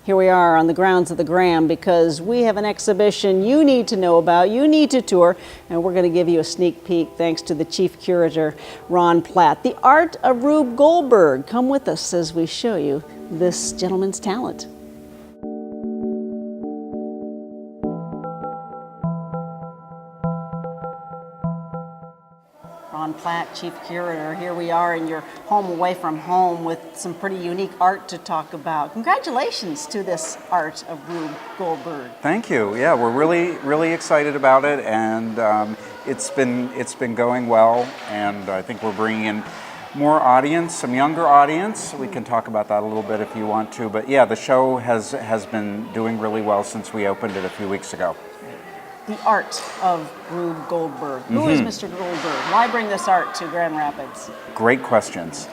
Here we are on the grounds of the Graham because we have an exhibition you need to know about, you need to tour, and we're going to give you a sneak peek thanks to the Chief Curator, Ron Platt. The Art of Rube Goldberg. Come with us as we show you this gentleman's talent. Ron Platt, Chief Curator. Here we are in your home away from home with some pretty unique art to talk about. Congratulations to this Art of Rube Goldberg. Thank you. Yeah, we're really excited about it, and it's been going well, and I think we're bringing in more audience, some younger audience. We can talk about that a little bit if you want to, but yeah, the show has been doing really well since we opened it a few weeks ago. The Art of Rube Goldberg. Who is Mr. Goldberg? Why bring this art to Grand Rapids? Great questions.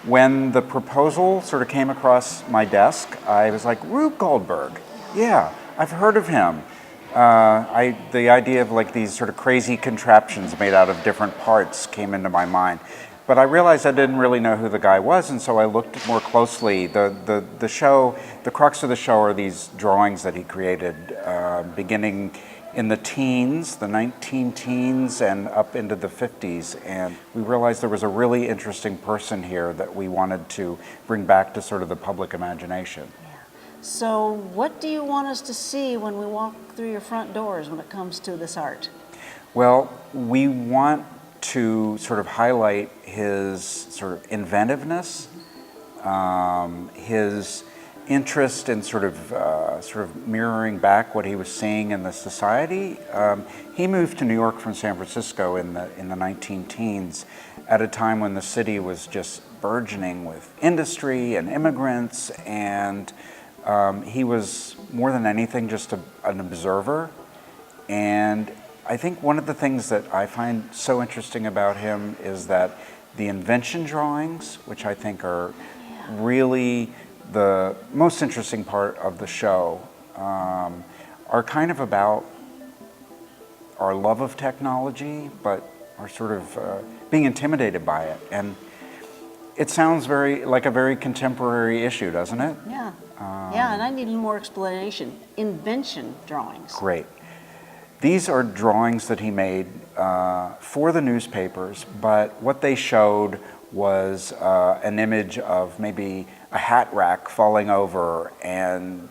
When the proposal sort of came across my desk, I was like, Rube Goldberg, yeah, I've heard of him. The idea of like these sort of crazy contraptions made out of different parts came into my mind. But I realized I didn't really know who the guy was, and so I looked more closely. The show, the crux of the show are these drawings that he created, beginning in the teens, the 19-teens, and up into the 50s. And we realized there was a really interesting person here that we wanted to bring back to sort of the public imagination. Yeah. So what do you want us to see when we walk through your front doors when it comes to this art? Well, we want to sort of highlight his sort of inventiveness, his interest in sort of mirroring back what he was seeing in the society. He moved to New York from San Francisco in the 19-teens at a time when the city was just burgeoning with industry and immigrants, and he was more than anything just an observer. And I think one of the things that I find so interesting about him is that the invention drawings, which I think are really the most interesting part of the show, are kind of about our love of technology, but are sort of being intimidated by it. And it sounds like a very contemporary issue, doesn't it? Yeah. Yeah, and I need a little more explanation. Invention drawings. Great. These are drawings that he made for the newspapers, but what they showed was an image of maybe a hat rack falling over and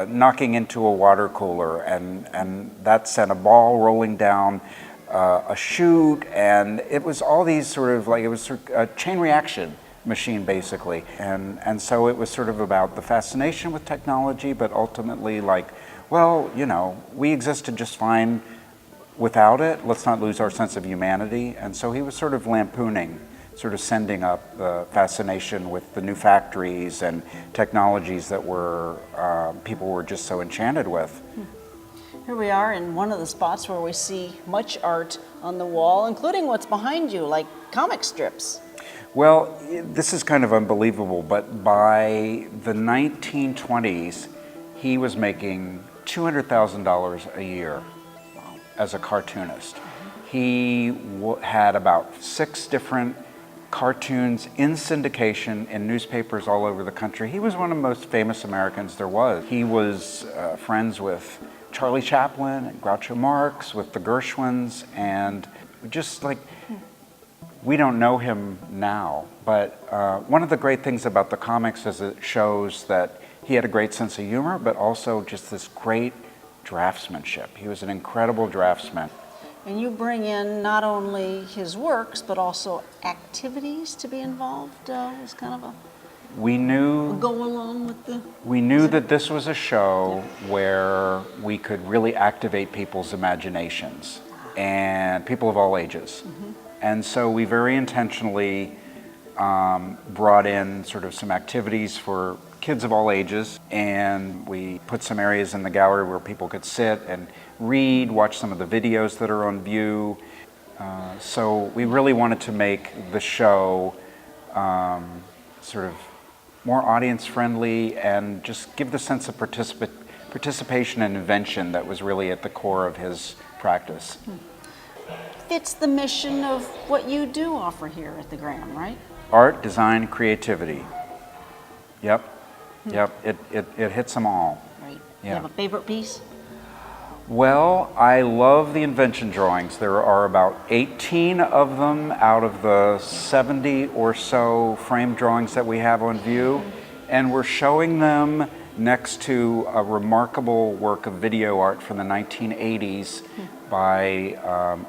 knocking into a water cooler, and that sent a ball rolling down a chute, and it was all these sort of like, it was a chain reaction machine basically, and so it was sort of about the fascination with technology, but ultimately like, well, you know, we existed just fine without it. Let's not lose our sense of humanity. And so he was sort of lampooning, sort of sending up the fascination with the new factories and technologies that people were just so enchanted with. Here we are in one of the spots where we see much art on the wall, including what's behind you, like comic strips. Well, this is kind of unbelievable, but by the 1920s, he was making $200,000 a year as a cartoonist. He had about 6 different cartoons in syndication in newspapers all over the country. He was one of the most famous Americans there was. He was friends with Charlie Chaplin and Groucho Marx, with the Gershwins, and just like, we don't know him now, but one of the great things about the comics is it shows that he had a great sense of humor, but also just this great draftsmanship. He was an incredible draftsman. And you bring in not only his works, but also activities to be involved. It's kind of a go along with the... We knew that this was a show where we could really activate people's imaginations, and people of all ages. And so we very intentionally brought in sort of some activities for kids of all ages, and we put some areas in the gallery where people could sit and read, watch some of the videos that are on view. So we really wanted to make the show sort of more audience friendly and just give the sense of participation and invention that was really at the core of his practice. Fits the mission of what you do offer here at the Graham, right? Art, design, creativity. Yep. Yep, it hits them all. Right. Yeah. You have a favorite piece? Well, I love the invention drawings. There are about 18 of them out of the 70 or so frame drawings that we have on view, and we're showing them next to a remarkable work of video art from the 1980s by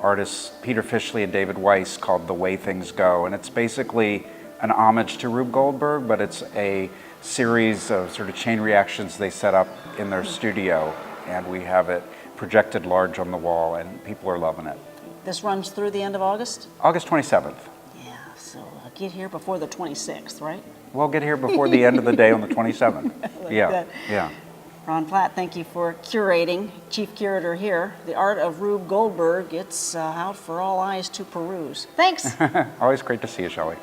artists Peter Fishley and David Weiss called The Way Things Go. And it's basically an homage to Rube Goldberg, but it's a series of sort of chain reactions they set up in their studio, and we have it projected large on the wall, and people are loving it. This runs through the end of August? August 27th. Yeah, so get here before the 26th, right? We'll get here before the end of the day on the 27th. Yeah, that. yeah. Ron Platt, thank you for curating, Chief Curator here. The Art of Rube Goldberg, it's out for all eyes to peruse. Thanks. Always great to see you, Shelley.